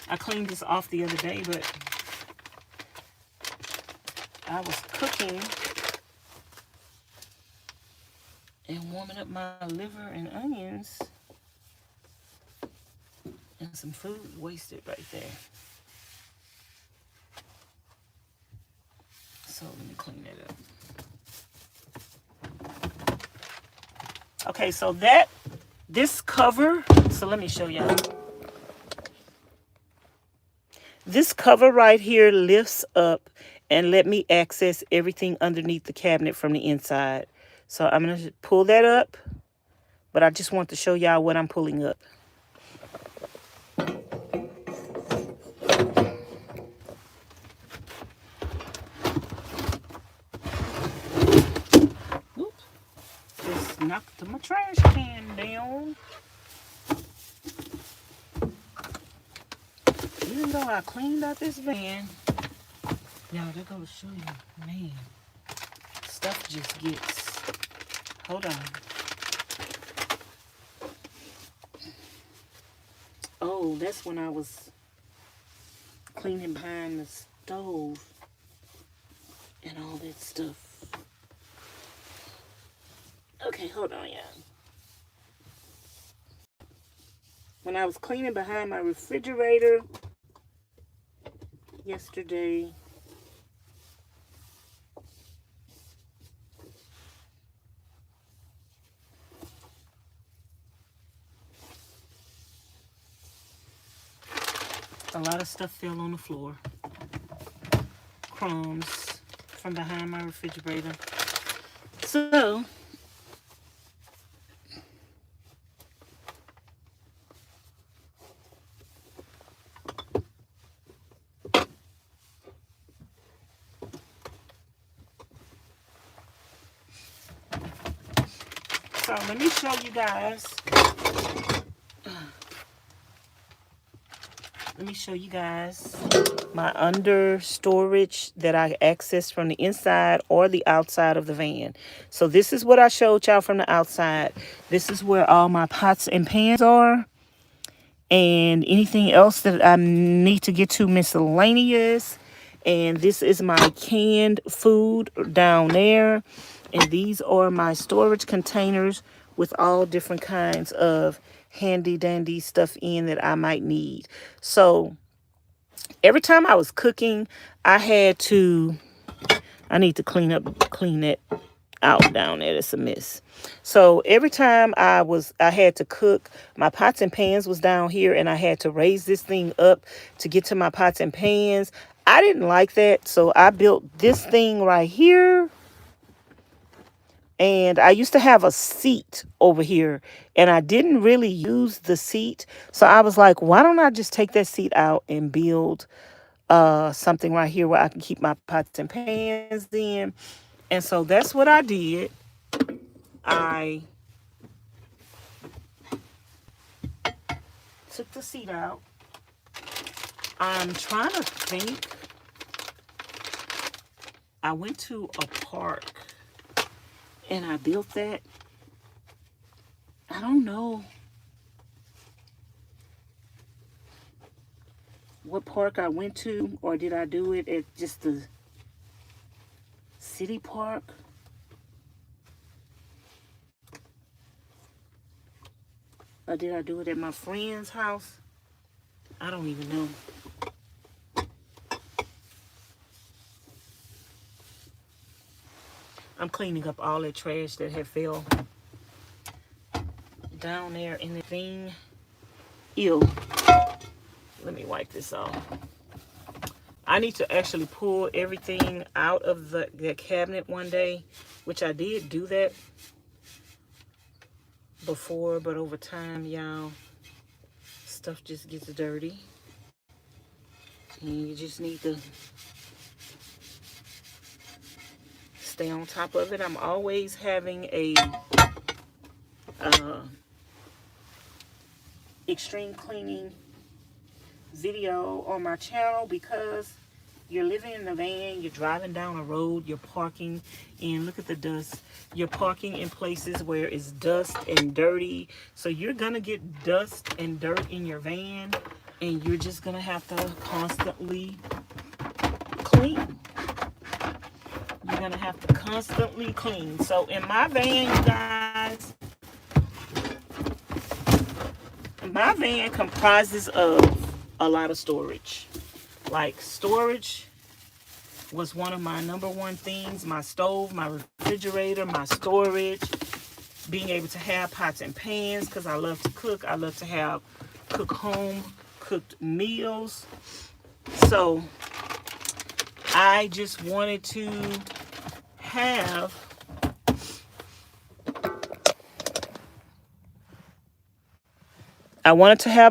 I cleaned this off the other day, but I was cooking and warming up my liver and onions, and some food wasted right there. So let me clean that up. Okay, so this cover, so let me show y'all. This cover right here lifts up and let me access everything underneath the cabinet from the inside. So I'm going to pull that up, but I just want to show y'all what I'm pulling up. knocked my trash can down. Even though I cleaned out this van, y'all, they're gonna show you, man, stuff just gets, hold on. Oh, that's when I was cleaning behind the stove and all that stuff. Okay, hold on, y'all. When I was cleaning behind my refrigerator yesterday, a lot of stuff fell on the floor. Crumbs from behind my refrigerator. So, let me show you guys. Let me show you guys my under storage that I accessed from the inside or the outside of the van. So this is what I showed y'all from the outside. This is where all my pots and pans are. And anything else that I need to get to miscellaneous. And this is my canned food down there. And these are my storage containers with all different kinds of handy dandy stuff in that I might need. So every time I was cooking, I need to clean that out down there. It's a mess. So every time I had to cook, my pots and pans was down here, and I had to raise this thing up to get to my pots and pans. I didn't like that, so I built this thing right here. And I used to have a seat over here, and I didn't really use the seat. So I was like, why don't I just take that seat out and build something right here where I can keep my pots and pans in. And so that's what I did. I took the seat out. I'm trying to think. I went to a park and I built that. I don't know what park I went to, or did I do it at just the city park? Or did I do it at my friend's house? I don't even know. I'm cleaning up all that trash that had fell down there in the thing. Ew. Let me wipe this off. I need to actually pull everything out of the cabinet one day, which I did do that before, but over time, y'all, stuff just gets dirty. And you just need to stay on top of it. I'm always having a extreme cleaning video on my channel, because you're living in a van, you're driving down a road, you're parking, and look at the dust. You're parking in places where it's dust and dirty. So you're gonna get dust and dirt in your van, and you're just gonna have to constantly clean. You're gonna have to constantly clean. So in my van, you guys, my van comprises of a lot of storage. Like, storage was one of my number one things. My stove, my refrigerator, my storage, being able to have pots and pans, because I love to cook. I love to cook home cooked meals. So I just wanted to have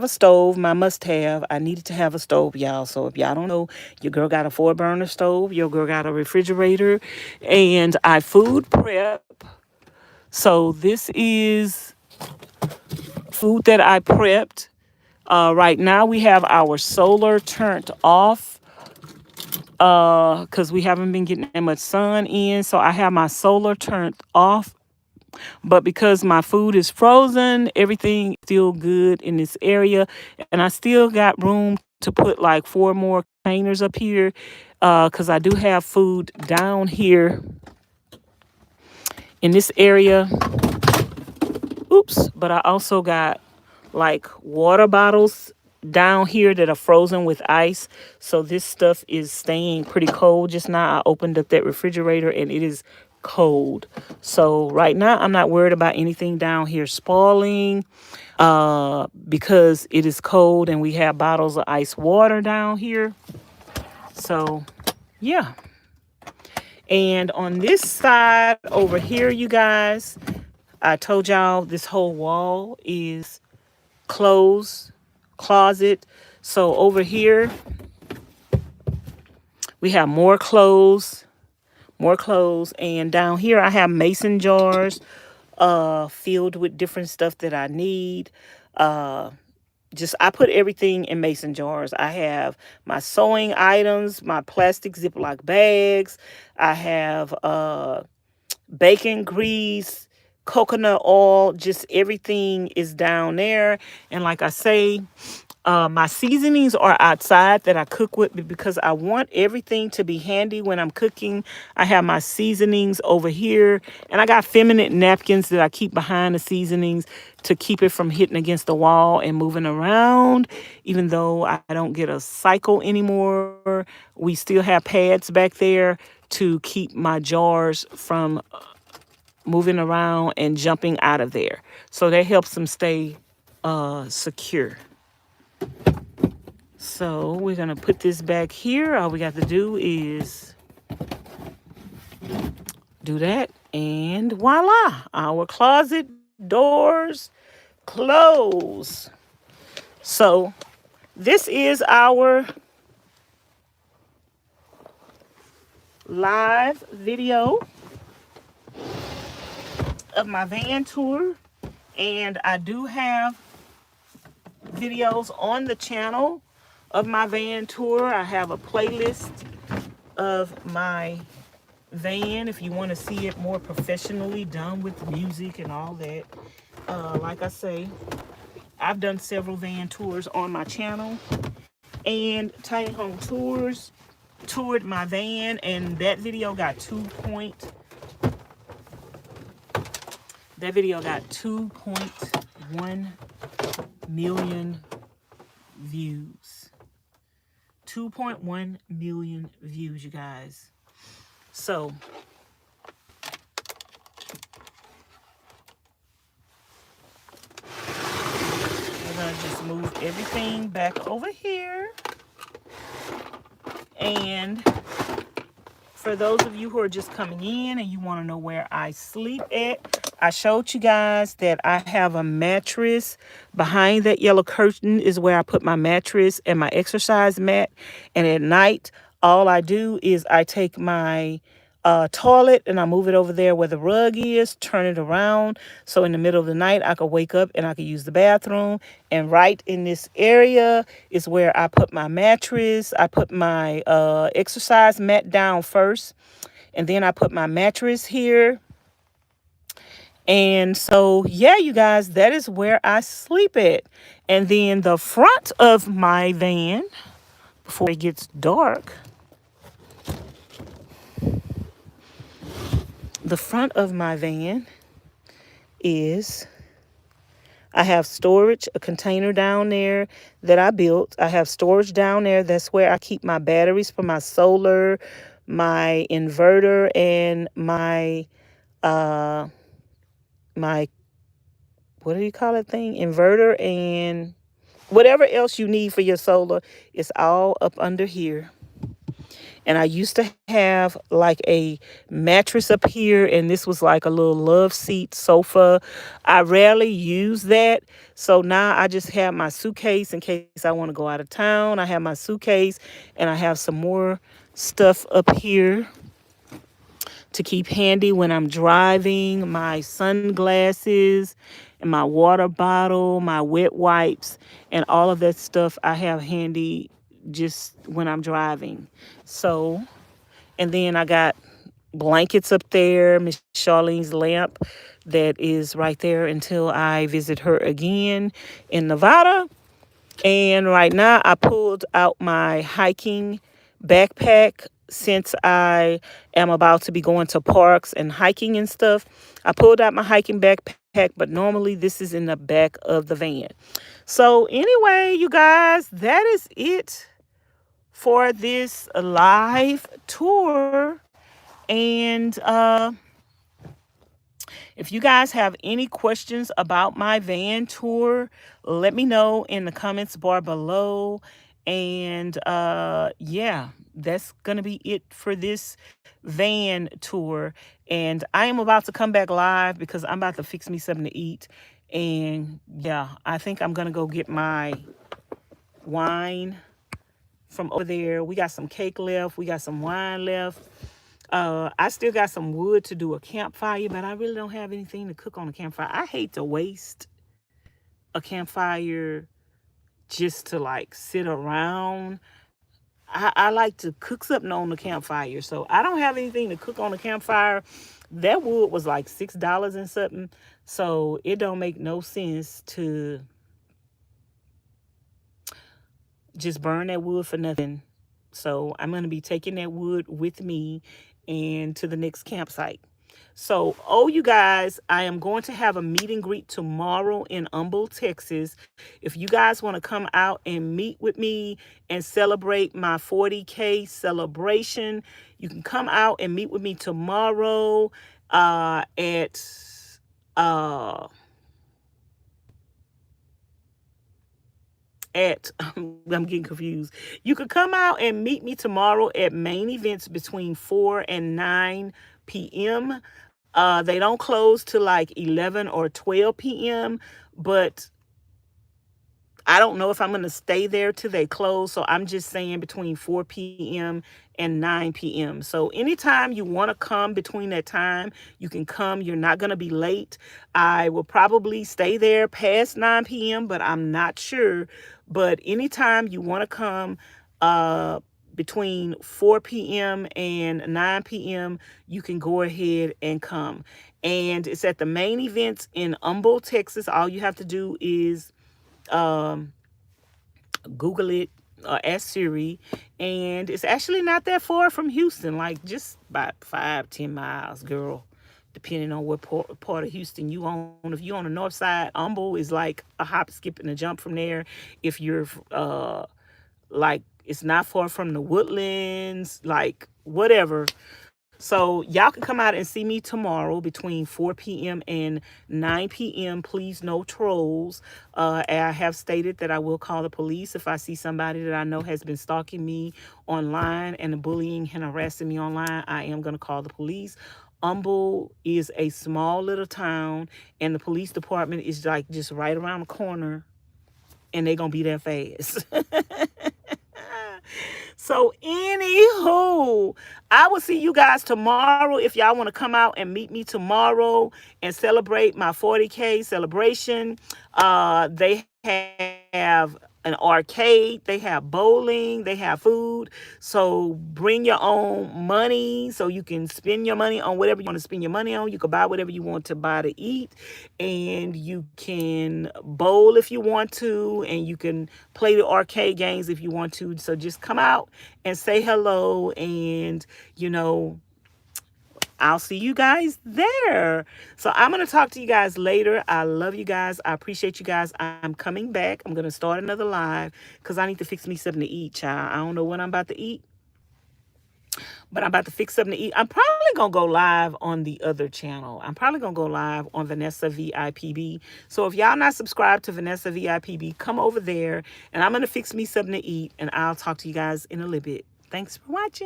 a stove, my must-have. I needed to have a stove, y'all. So if y'all don't know, your girl got a 4-burner stove. Your girl got a refrigerator. And I food prep. So this is food that I prepped. Right now we have our solar turned off because we haven't been getting that much sun in. So I have my solar turned off. But because my food is frozen, everything is still good in this area. And I still got room to put like 4 more containers up here because I do have food down here in this area. Oops. But I also got like water bottles down here that are frozen with ice. So this stuff is staying pretty cold. Just now I opened up that refrigerator and it is cold. So right now I'm not worried about anything down here spoiling because it is cold and we have bottles of ice water down here. So yeah. And on this side over here, you guys, I told y'all this whole wall is clothes closet. So over here we have more clothes, and down here I have mason jars filled with different stuff that I need. Just I put everything in mason jars. I have my sewing items, my plastic Ziploc bags. I have bacon grease, coconut oil, just everything is down there. And like I say, my seasonings are outside that I cook with because I want everything to be handy when I'm cooking. I have my seasonings over here, and I got feminine napkins that I keep behind the seasonings to keep it from hitting against the wall and moving around. Even though I don't get a cycle anymore, we still have pads back there to keep my jars from moving around and jumping out of there. So that helps them stay secure. So we're going to put this back here. All we got to do is do that. And voila, our closet doors close. So this is our live video of my van tour. And I do have videos on the channel of my van tour. I have a playlist of my van if you want to see it more professionally done with music and all that. Like I say, I've done several van tours on my channel, and Tiny Home Tours toured my van, and that video got 2.1 million views. 2.1 million views, you guys. So we're gonna just move everything back over here. And for those of you who are just coming in and you want to know where I sleep at, I showed you guys that I have a mattress. Behind that yellow curtain is where I put my mattress and my exercise mat. And at night, all I do is I take my toilet and I move it over there where the rug is, turn it around. So in the middle of the night, I could wake up and I could use the bathroom. And right in this area is where I put my mattress. I put my exercise mat down first, and then I put my mattress here. And so, yeah, you guys, that is where I sleep at. And then the front of my van, before it gets dark, the front of my van is, I have storage, a container down there that I built. I have storage down there. That's where I keep my batteries for my solar, my inverter, and my what do you call it thing? Inverter and whatever else you need for your solar is all up under here. And I used to have like a mattress up here, and this was like a little love seat sofa. I rarely use that. So now I just have my suitcase in case I want to go out of town. I have my suitcase, and I have some more stuff up here to keep handy when I'm driving, my sunglasses and my water bottle, my wet wipes, and all of that stuff I have handy just when I'm driving. So, and then I got blankets up there, Miss Charlene's lamp that is right there until I visit her again in Nevada. And right now, I pulled out my hiking backpack since I am about to be going to parks and hiking and stuff. I pulled out my hiking backpack, but normally this is in the back of the van. So, anyway, you guys, that is it for this live tour. And if you guys have any questions about my van tour, let me know in the comments bar below. And yeah, that's going to be it for this van tour. And I am about to come back live because I'm about to fix me something to eat. And yeah, I think I'm going to go get my wine from over there. We got some cake left. We got some wine left. I still got some wood to do a campfire, but I really don't have anything to cook on a campfire. I hate to waste a campfire just to like sit around. I like to cook something on the campfire. So I don't have anything to cook on the campfire. That wood was like $6 and something. So it don't make no sense to just burn that wood for nothing. So I'm going to be taking that wood with me and to the next campsite. So, oh, you guys, I am going to have a meet and greet tomorrow in Humble, Texas. If you guys want to come out and meet with me and celebrate my 40K celebration, you can come out and meet with me tomorrow at I'm getting confused. You could come out and meet me tomorrow at main events between 4 and 9 p.m. They don't close till like 11 or 12 p.m., but I don't know if I'm going to stay there till they close. So I'm just saying between 4 p.m. and 9 p.m. So anytime you want to come between that time, you can come. You're not going to be late. I will probably stay there past 9 p.m., but I'm not sure. But anytime you want to come between 4 p.m. and 9 p.m., you can go ahead and come. And it's at the main events in Humble, Texas. All you have to do is Google it or ask Siri, and it's actually not that far from Houston, like just about 5-10 miles, girl, depending on what part of Houston you on. If you're on the north side, Humble is like a hop, skip, and a jump from there. If you're like, it's not far from the Woodlands, like whatever. So y'all can come out and see me tomorrow between 4 p.m. and 9 p.m. Please, no trolls. I have stated that I will call the police if I see somebody that I know has been stalking me online and bullying and harassing me online. I am going to call the police. Humble is a small little town, and the police department is like just right around the corner, and they're going to be there fast. So, anywho, I will see you guys tomorrow. If y'all want to come out and meet me tomorrow and celebrate my 40K celebration, they have an arcade, they have bowling, they have food. So bring your own money so you can spend your money on whatever you want to spend your money on. You can buy whatever you want to buy to eat, and you can bowl if you want to, and you can play the arcade games if you want to. So just come out and say hello, and I'll see you guys there. So I'm going to talk to you guys later. I love you guys. I appreciate you guys. I'm coming back. I'm going to start another live because I need to fix me something to eat, child. I don't know what I'm about to eat, but I'm about to fix something to eat. I'm probably going to go live on the other channel. I'm probably going to go live on VANESSA-VIPB. So if y'all not subscribed to VANESSA-VIPB, come over there, and I'm going to fix me something to eat, and I'll talk to you guys in a little bit. Thanks for watching.